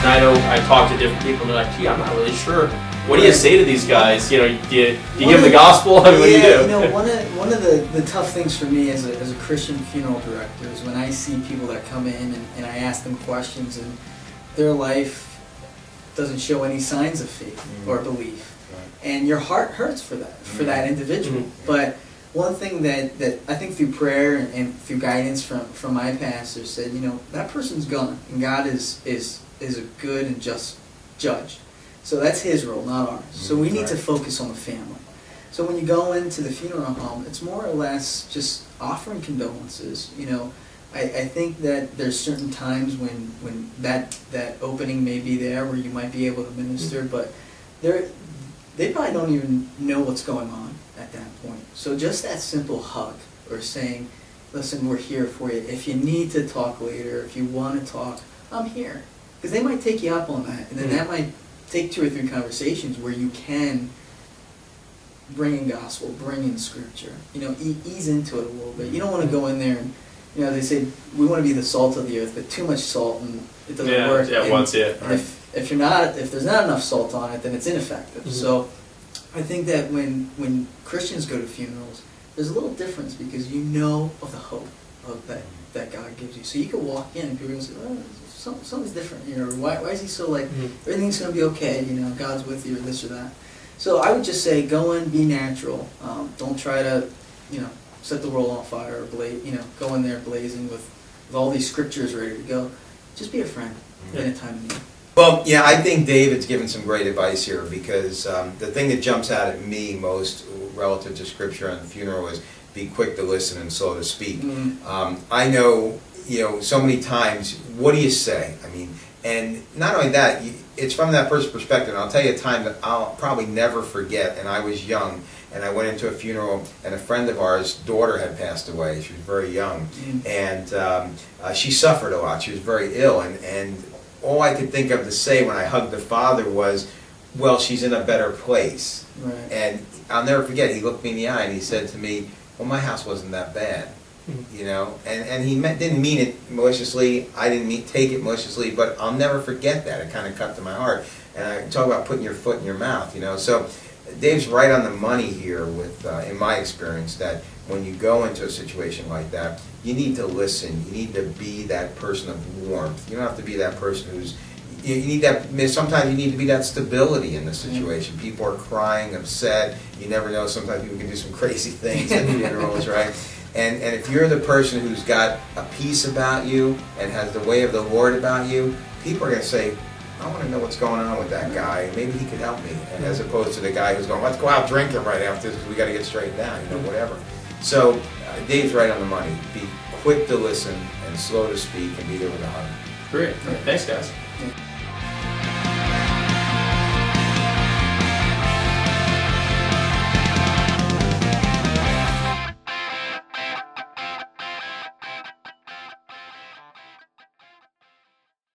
And I know I talk to different people, and they're like, gee, I'm not really sure. What do you say to these guys? Do you give them the gospel? I mean, what do you do? One of the tough things for me as a Christian funeral director is when I see people that come in and I ask them questions and their life doesn't show any signs of faith or belief. And your heart hurts for that individual. But one thing that I think through prayer and through guidance from my pastor said, that person's gone, and God is a good and just judge. So that's His role, not ours. So we need to focus on the family. So when you go into the funeral home, it's more or less just offering condolences. I think that there's certain times when that opening may be there where you might be able to minister, but they probably don't even know what's going on at that point. So just that simple hug or saying, listen, we're here for you. If you need to talk later, if you want to talk, I'm here. Because they might take you up on that, and then that might take 2 or 3 conversations where you can bring in gospel, bring in scripture, ease into it a little bit. You don't want to go in there and, they say we want to be the salt of the earth, but too much salt and it doesn't work. Yeah, once it. Right. If there's not enough salt on it, then it's ineffective. So I think that when Christians go to funerals, there's a little difference because you know of the hope of that God gives you. So you can walk in and people are going to say, oh, something's different here. Why is he so like, everything's going to be okay, God's with you or this or that. So I would just say go in, be natural. Don't try to, set the world on fire or go in there blazing with all these scriptures ready to go. Just be a friend in a time of need. Well, yeah, I think David's given some great advice here because the thing that jumps out at me most relative to scripture on the funeral is be quick to listen and slow to speak. I know, so many times, what do you say? I mean, and not only that, it's from that person's perspective. And I'll tell you a time that I'll probably never forget, and I was young, and I went into a funeral, and a friend of ours' daughter had passed away. She was very young, and she suffered a lot. She was very ill, and all I could think of to say when I hugged the father was, well, she's in a better place. Right. And I'll never forget, he looked me in the eye and he said to me, well, my house wasn't that bad. And he didn't mean it maliciously. I didn't take it maliciously, but I'll never forget that. It kind of cut to my heart. And I talk about putting your foot in your mouth, So Dave's right on the money here with, in my experience, that when you go into a situation like that, you need to listen. You need to be that person of warmth. You don't have to be that person who's, you need that, sometimes you need to be that stability in the situation. People are crying, upset. You never know, sometimes people can do some crazy things at funerals, right? And if you're the person who's got a peace about you and has the way of the Lord about you, people are going to say, I want to know what's going on with that guy. Maybe he could help me. And as opposed to the guy who's going, let's go out drinking right after this because we got to get straightened out, whatever. So Dave's right on the money. Be quick to listen and slow to speak and be there with a hug. Great. Thanks, guys.